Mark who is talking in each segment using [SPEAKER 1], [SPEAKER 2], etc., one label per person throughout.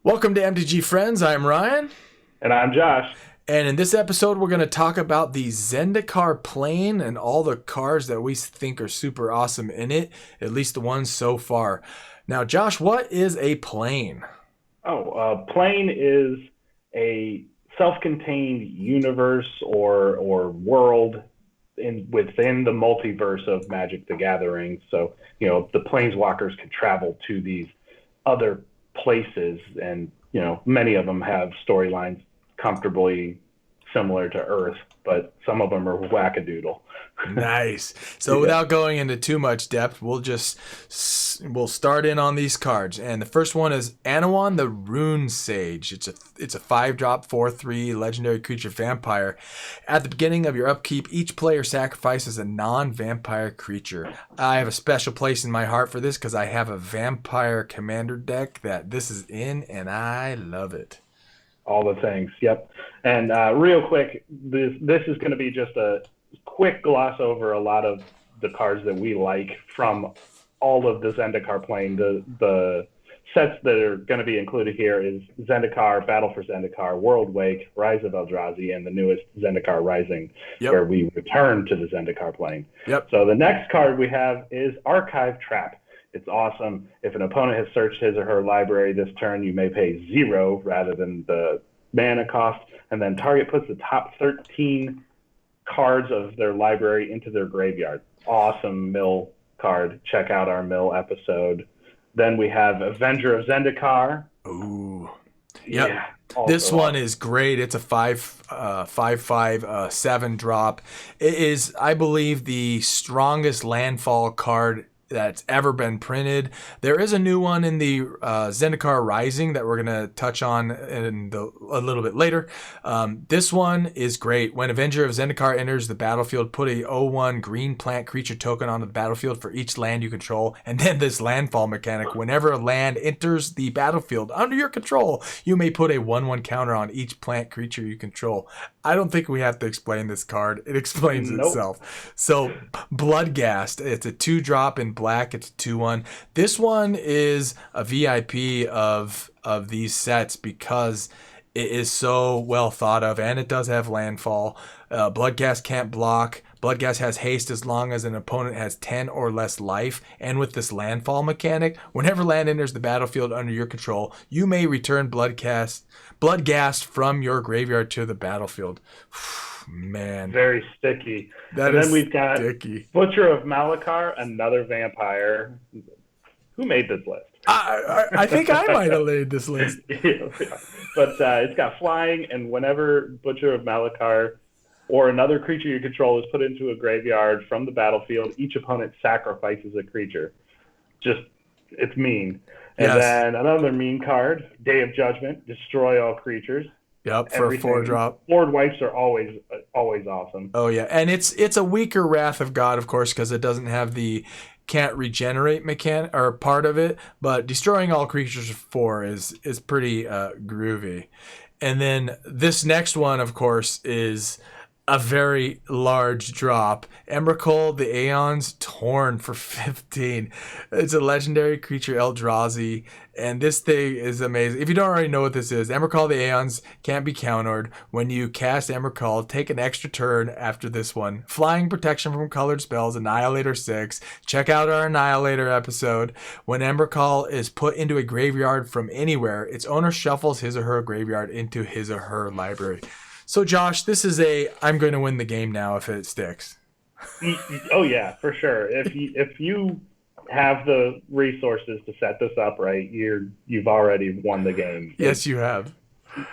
[SPEAKER 1] Welcome to MTG Friends. I'm Ryan.
[SPEAKER 2] And I'm Josh.
[SPEAKER 1] And in this episode, we're going to talk about the Zendikar Plane and all the cards that we think are super awesome in it, at least the ones so far. Now, Josh, what is a plane?
[SPEAKER 2] Plane is a self-contained universe or world within the multiverse of Magic the Gathering. So, the planeswalkers can travel to these other places, and many of them have storylines comfortably similar to Earth, but some of them are wackadoodle.
[SPEAKER 1] Nice. So without going into too much depth, we'll start in on these cards. And the first one is Anawan, the Rune Sage. It's a 5-drop 4/3 legendary creature vampire. At the beginning of your upkeep, each player sacrifices a non-vampire creature. I have a special place in my heart for this because I have a vampire commander deck that this is in, and I love it.
[SPEAKER 2] All the things, yep. And real quick, this is going to be just a quick gloss over a lot of the cards that we like from all of the Zendikar Plane. The sets that are going to be included here is Zendikar, Battle for Zendikar, Wolrdwake, Rise of Eldrazi, and the newest Zendikar Rising, where we return to the Zendikar Plane.
[SPEAKER 1] Yep.
[SPEAKER 2] So the next card we have is Archive Trap. It's awesome. If an opponent has searched his or her library this turn, you may pay 0 rather than the mana cost, and then target puts the top 13 cards of their library into their graveyard. Awesome mill card. Check out our mill episode. Then we have Avenger of Zendikar.
[SPEAKER 1] Ooh. Yep.
[SPEAKER 2] Yeah,
[SPEAKER 1] this one is great. It's a 5/5 7-drop. It is, I believe, the strongest landfall card that's ever been printed. There is a new one in the Zendikar Rising that we're going to touch on a little bit later. This one is great. When Avenger of Zendikar enters the battlefield, put a 0/1 green plant creature token onto the battlefield for each land you control. And then this landfall mechanic. Whenever a land enters the battlefield under your control, you may put a 1/1 counter on each plant creature you control. I don't think we have to explain this card. It explains itself. So Bloodghast, it's a 2-drop in black. It's a 2/1. This one is a VIP of these sets because it is so well thought of, and it does have landfall. Bloodghast can't block. Bloodghast has haste as long as an opponent has 10 or less life. And with this landfall mechanic, whenever land enters the battlefield under your control, you may return Bloodghast from your graveyard to the battlefield. Man.
[SPEAKER 2] Very sticky.
[SPEAKER 1] Then
[SPEAKER 2] we've got
[SPEAKER 1] sticky.
[SPEAKER 2] Butcher of Malakar, another vampire. Who made this list?
[SPEAKER 1] I think I might have laid this list.
[SPEAKER 2] But it's got flying, and whenever Butcher of Malakar or another creature you control is put into a graveyard from the battlefield, each opponent sacrifices a creature. It's mean. And then another mean card, Day of Judgment, destroy all creatures.
[SPEAKER 1] Yep, for a 4-drop.
[SPEAKER 2] Board wipes are always awesome.
[SPEAKER 1] Oh yeah, and it's a weaker Wrath of God, of course, because it doesn't have the can't regenerate mechanic or part of it. But destroying all creatures for 4 is pretty groovy. And then this next one, of course, is a very large drop. Emrakul, the Aeons Torn for 15. It's a legendary creature, Eldrazi, and this thing is amazing. If you don't already know what this is, Emrakul, the Aeons can't be countered. When you cast Emrakul, take an extra turn after this one. Flying, protection from colored spells, Annihilator 6. Check out our Annihilator episode. When Emrakul is put into a graveyard from anywhere, its owner shuffles his or her graveyard into his or her library. So, Josh, this is I'm going to win the game now if it sticks.
[SPEAKER 2] Oh, yeah, for sure. If you have the resources to set this up right, you've already won the game.
[SPEAKER 1] Yes, you have.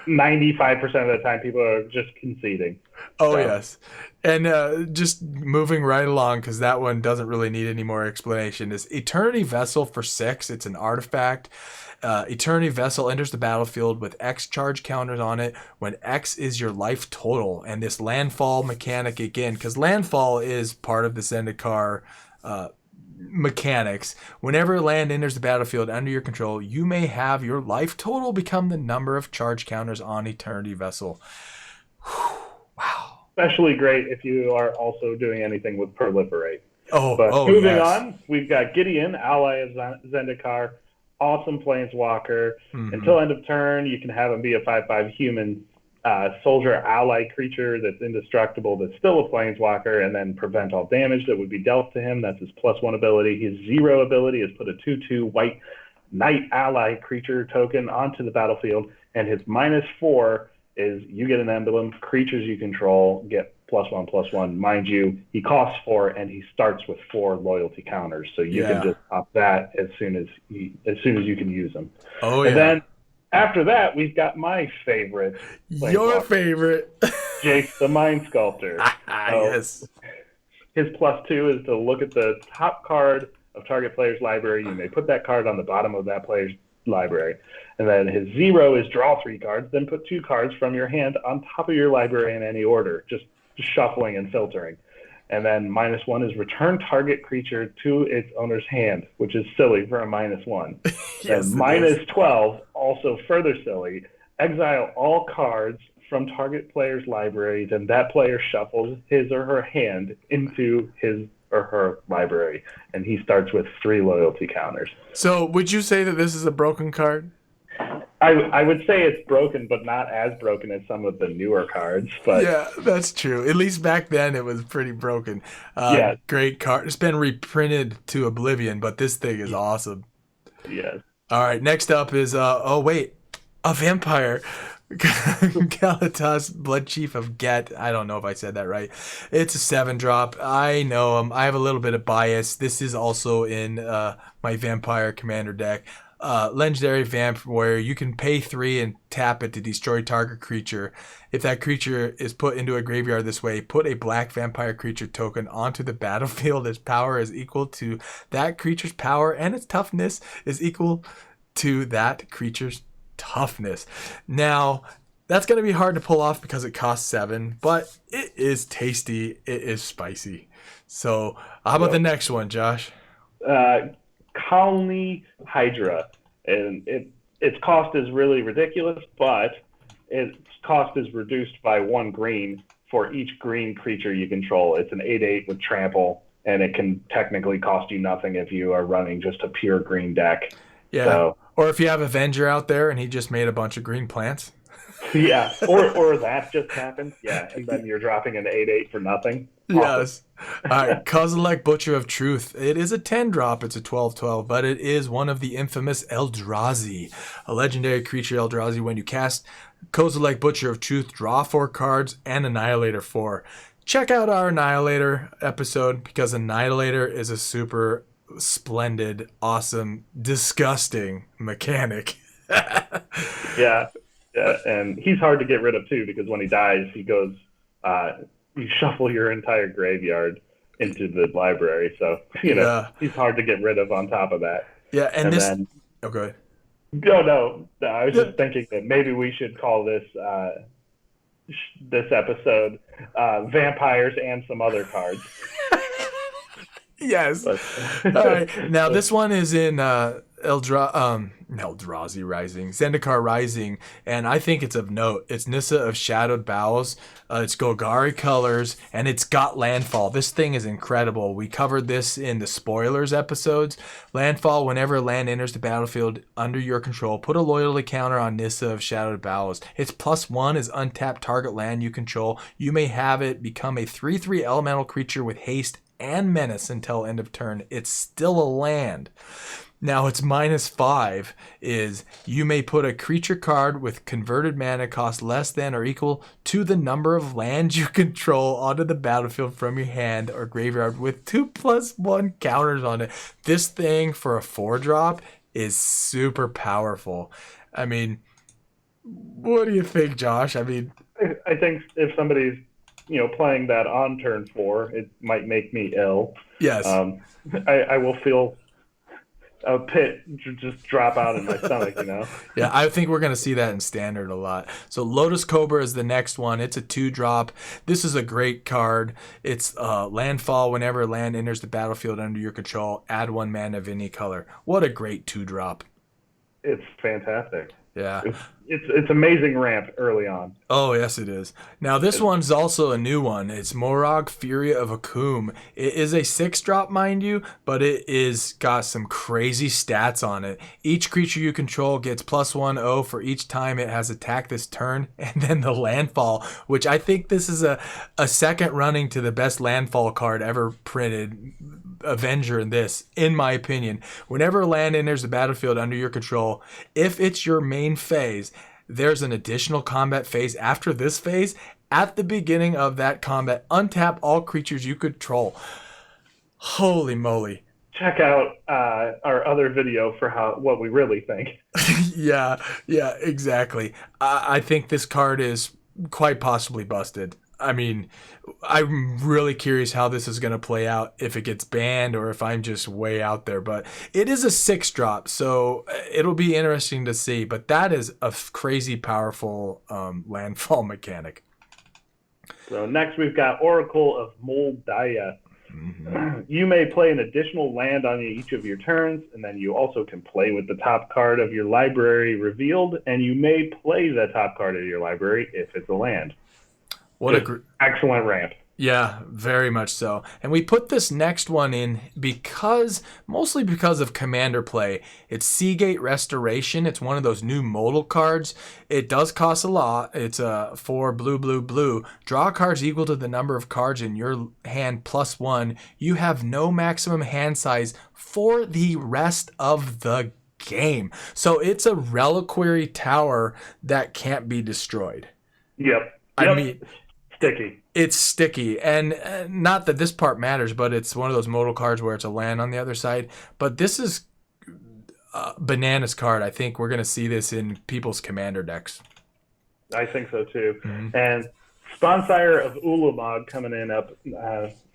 [SPEAKER 2] 95% of the time, people are just conceding.
[SPEAKER 1] Oh, yes. And just moving right along, because that one doesn't really need any more explanation, is Eternity Vessel for 6. It's an artifact. Eternity Vessel enters the battlefield with X charge counters on it when X is your life total. And this landfall mechanic again, because landfall is part of the Zendikar mechanics. Whenever land enters the battlefield under your control, you may have your life total become the number of charge counters on Eternity Vessel. Wow.
[SPEAKER 2] Especially great if you are also doing anything with Proliferate.
[SPEAKER 1] Moving
[SPEAKER 2] on, we've got Gideon, ally of Zendikar. awesome planeswalker.
[SPEAKER 1] Mm-hmm.
[SPEAKER 2] Until end of turn, you can have him be a 5/5 human soldier ally creature that's indestructible, that's still a planeswalker, and then prevent all damage that would be dealt to him. That's his +1 ability. His 0 ability is put a 2/2 white knight ally creature token onto the battlefield, and his -4 is you get an emblem, creatures you control get +1/+1. Mind you, he costs 4 and he starts with 4 loyalty counters, so you can just pop that as soon as you can use them.
[SPEAKER 1] Oh
[SPEAKER 2] and then after that, we've got my favorite.
[SPEAKER 1] Your favorite.
[SPEAKER 2] Jace the Mind Sculptor.
[SPEAKER 1] Yes.
[SPEAKER 2] His +2 is to look at the top card of target player's library. You may put that card on the bottom of that player's library. And then his 0 is draw 3 cards, then put 2 cards from your hand on top of your library in any order, just shuffling and filtering. And then -1 is return target creature to its owner's hand, which is silly for a -1.
[SPEAKER 1] Yes,
[SPEAKER 2] and -12, also further silly, exile all cards from target player's library, then that player shuffles his or her hand into his or her library, and he starts with 3 loyalty counters.
[SPEAKER 1] So would you say that this is a broken card?
[SPEAKER 2] I would say it's broken, but not as broken as some of the newer cards. But
[SPEAKER 1] yeah, that's true. At least back then it was pretty broken. Great card. It's been reprinted to oblivion, but this thing is awesome.
[SPEAKER 2] Yes.
[SPEAKER 1] All right, next up is, a vampire. Kalatas, Blood Chief of Get. I don't know if I said that right. It's a 7-drop. I know him. I have a little bit of bias. This is also in my Vampire Commander deck. Legendary Vamp, where you can pay 3 and tap it to destroy target creature. If that creature is put into a graveyard this way, put a black vampire creature token onto the battlefield. Its power is equal to that creature's power, and its toughness is equal to that creature's toughness. Now, that's going to be hard to pull off because it costs 7, but it is tasty. It is spicy. So, how about the next one, Josh?
[SPEAKER 2] Colony Hydra, and its cost is really ridiculous, but its cost is reduced by 1 green for each green creature you control. It's an 8/8 with trample, and it can technically cost you nothing if you are running just a pure green deck.
[SPEAKER 1] Yeah. So, or if you have Avenger out there and he just made a bunch of green plants.
[SPEAKER 2] Yeah, or that just happened. Yeah, and then you're dropping an 8/8 for nothing.
[SPEAKER 1] Yes. All right, Kozilek, Butcher of Truth. It is a 10-drop. It's a 12/12, but it is one of the infamous Eldrazi. A legendary creature, Eldrazi. When you cast Kozilek, Butcher of Truth, draw 4 cards and Annihilator 4. Check out our Annihilator episode because Annihilator is a super splendid, awesome, disgusting mechanic.
[SPEAKER 2] Yeah, and he's hard to get rid of too because when he dies, he goes, you shuffle your entire graveyard into the library. So, he's hard to get rid of on top of that.
[SPEAKER 1] Yeah, and this...
[SPEAKER 2] Then,
[SPEAKER 1] go ahead.
[SPEAKER 2] No, I was just thinking that maybe we should call this episode Vampires and Some Other Cards.
[SPEAKER 1] Yes. All right. Now, this one is in Eldrazi Rising, Zendikar Rising, and I think it's of note. It's Nissa of Shadowed Bowels. It's Golgari colors, and it's got Landfall. This thing is incredible. We covered this in the spoilers episodes. Landfall, whenever a land enters the battlefield under your control, put a loyalty counter on Nissa of Shadowed Bowels. Its +1 is untapped target land you control. You may have it become a 3/3 elemental creature with haste and menace until end of turn. It's still a land. Now, its -5 is you may put a creature card with converted mana cost less than or equal to the number of lands you control onto the battlefield from your hand or graveyard with 2/1 counters on it. This thing for a 4-drop is super powerful. I mean, what do you think, Josh? I mean,
[SPEAKER 2] I think if somebody's playing that on turn 4, it might make me ill.
[SPEAKER 1] Yes.
[SPEAKER 2] I will feel a pit just drop out in my stomach,
[SPEAKER 1] Yeah, I think we're going to see that in Standard a lot. So Lotus Cobra is the next one. It's a 2-drop. This is a great card. It's Landfall. Whenever land enters the battlefield under your control, add 1 mana of any color. What a great 2-drop.
[SPEAKER 2] It's fantastic.
[SPEAKER 1] Yeah.
[SPEAKER 2] It's amazing ramp early on.
[SPEAKER 1] Oh, yes, it is. Now, this one's also a new one. It's Morag, Fury of Akume. It is a 6-drop, mind you, but it is got some crazy stats on it. Each creature you control gets +1/+0 for each time it has attacked this turn. And then the Landfall, which I think this is a second running to the best Landfall card ever printed. Avenger in this, in my opinion. Whenever a land enters the battlefield under your control, if it's your main phase, there's an additional combat phase after this phase. At the beginning of that combat, untap all creatures you control. Holy moly.
[SPEAKER 2] Check out our other video for what we really think.
[SPEAKER 1] Yeah, exactly. I think this card is quite possibly busted. I mean, I'm really curious how this is going to play out, if it gets banned or if I'm just way out there. But it is a 6-drop, so it'll be interesting to see. But that is a crazy powerful landfall mechanic.
[SPEAKER 2] So next we've got Oracle of Moldaya. Mm-hmm. You may play an additional land on each of your turns, and then you also can play with the top card of your library revealed, and you may play the top card of your library if it's a land. What a excellent ramp.
[SPEAKER 1] Yeah, very much so. And we put this next one in mostly because of commander play. It's Seagate Restoration. It's one of those new modal cards. It does cost a lot. It's 4 blue. Draw cards equal to the number of cards in your hand +1. You have no maximum hand size for the rest of the game. So it's a reliquary tower that can't be destroyed.
[SPEAKER 2] Yep.
[SPEAKER 1] I mean,
[SPEAKER 2] sticky.
[SPEAKER 1] It's sticky, and not that this part matters, but it's one of those modal cards where it's a land on the other side. But this is bananas card. I think we're going to see this in people's commander decks.
[SPEAKER 2] I think so too. Mm-hmm. And Sponsire of Ulamog coming in up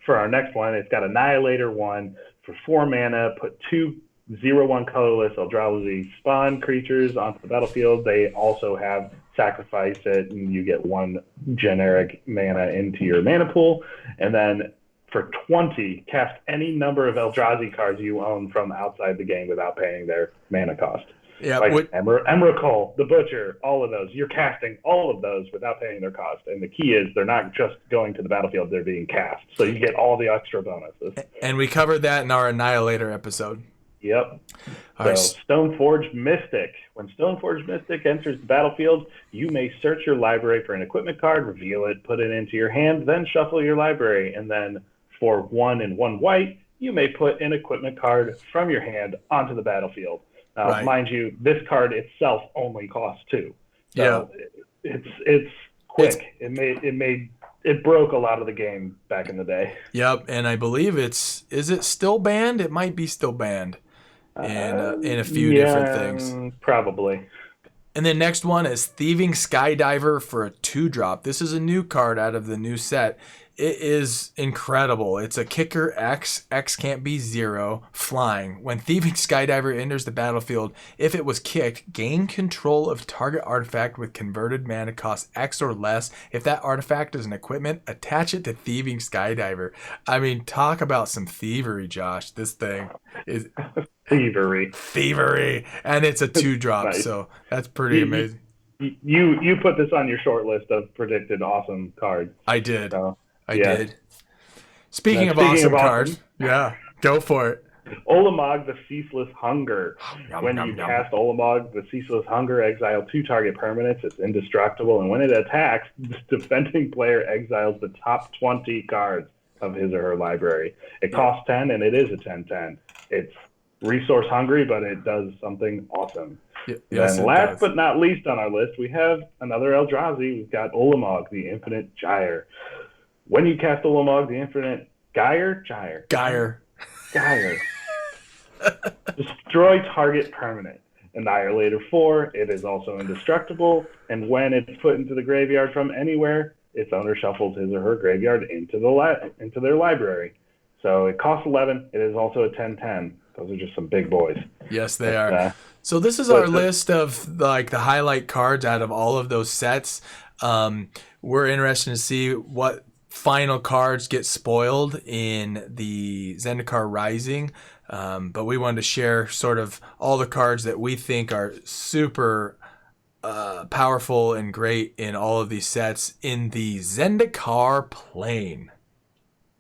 [SPEAKER 2] for our next one. It's got Annihilator 1 for 4 mana. Put 2 0/1 colorless Eldrazi spawn creatures onto the battlefield. They also have sacrifice it, and you get 1 generic mana into your mana pool. And then for 20, cast any number of Eldrazi cards you own from outside the game without paying their mana cost.
[SPEAKER 1] Yeah,
[SPEAKER 2] like Emrakul, the Butcher, all of those. You're casting all of those without paying their cost. And the key is they're not just going to the battlefield, they're being cast. So you get all the extra bonuses.
[SPEAKER 1] And we covered that in our Annihilator episode.
[SPEAKER 2] Yep. So Stoneforge Mystic. When Stoneforge Mystic enters the battlefield, you may search your library for an equipment card, reveal it, put it into your hand, then shuffle your library. And then for 1 and 1 white, you may put an equipment card from your hand onto the battlefield. Now, mind you, this card itself only costs 2. So it's quick. It broke a lot of the game back in the day.
[SPEAKER 1] Yep, and I believe is it still banned? It might be still banned in a few different things.
[SPEAKER 2] Probably.
[SPEAKER 1] And then next one is Thieving Skydiver for a 2-drop. This is a new card out of the new set. It is incredible. It's a kicker X. X can't be 0. Flying. When Thieving Skydiver enters the battlefield, if it was kicked, gain control of target artifact with converted mana cost X or less. If that artifact is an equipment, attach it to Thieving Skydiver. I mean, talk about some thievery, Josh. This thing is thievery. And it's a 2-drop, nice. So that's pretty amazing.
[SPEAKER 2] You put this on your short list of predicted awesome cards.
[SPEAKER 1] I did. So. I did. Speaking of awesome cards, go for it.
[SPEAKER 2] Olamog, the Ceaseless Hunger. When you cast Olamog, the Ceaseless Hunger, exile 2 target permanents. It's indestructible, and when it attacks, the defending player exiles the top 20 cards of his or her library. It costs 10, and it is a 10/10. It's resource hungry, but it does something awesome.
[SPEAKER 1] Yes,
[SPEAKER 2] and last but not least on our list, we have another Eldrazi. We've got Olamog, the Infinite Gyre. When you cast Olamog, the Infinite Gyre. Destroy target permanent. Annihilator 4. It is also indestructible. And when it's put into the graveyard from anywhere, its owner shuffles his or her graveyard into their library. So it costs 11. It is also a 10/10. Those are just some big boys.
[SPEAKER 1] Yes, they are. So this is our list of like the highlight cards out of all of those sets. We're interested to see what final cards get spoiled in the Zendikar Rising, but we wanted to share sort of all the cards that we think are super powerful and great in all of these sets in the Zendikar Plane.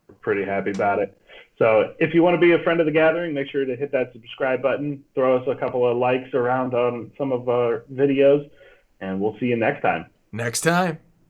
[SPEAKER 2] We're pretty happy about it. So if you want to be a friend of the gathering, make sure to hit that subscribe button, throw us a couple of likes around on some of our videos, and we'll see you next time.
[SPEAKER 1] Next time.